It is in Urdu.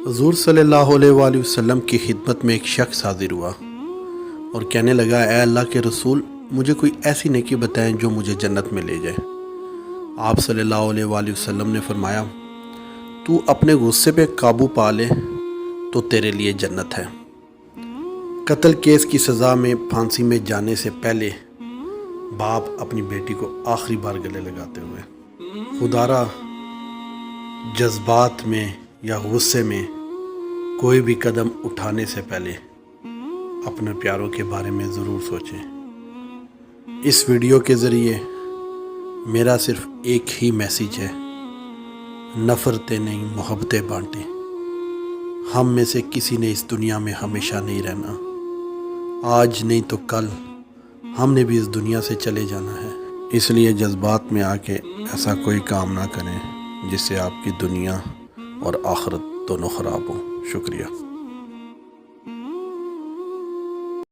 حضور صلی اللہ علیہ وآلہ وسلم کی خدمت میں ایک شخص حاضر ہوا اور کہنے لگا، اے اللہ کے رسول، مجھے کوئی ایسی نیکی بتائیں جو مجھے جنت میں لے جائے۔ آپ صلی اللہ علیہ وآلہ وسلم نے فرمایا، تو اپنے غصے پہ قابو پا لے تو تیرے لیے جنت ہے۔ قتل کیس کی سزا میں پھانسی میں جانے سے پہلے باپ اپنی بیٹی کو آخری بار گلے لگاتے ہوئے، خدارا جذبات میں یا غصے میں کوئی بھی قدم اٹھانے سے پہلے اپنے پیاروں کے بارے میں ضرور سوچیں۔ اس ویڈیو کے ذریعے میرا صرف ایک ہی میسیج ہے، نفرتیں نہیں محبتیں بانٹیں۔ ہم میں سے کسی نے اس دنیا میں ہمیشہ نہیں رہنا، آج نہیں تو کل ہم نے بھی اس دنیا سے چلے جانا ہے۔ اس لیے جذبات میں آ کے ایسا کوئی کام نہ کریں جس سے آپ کی دنیا اور آخرت دونوں خراب ہوں۔ شکریہ۔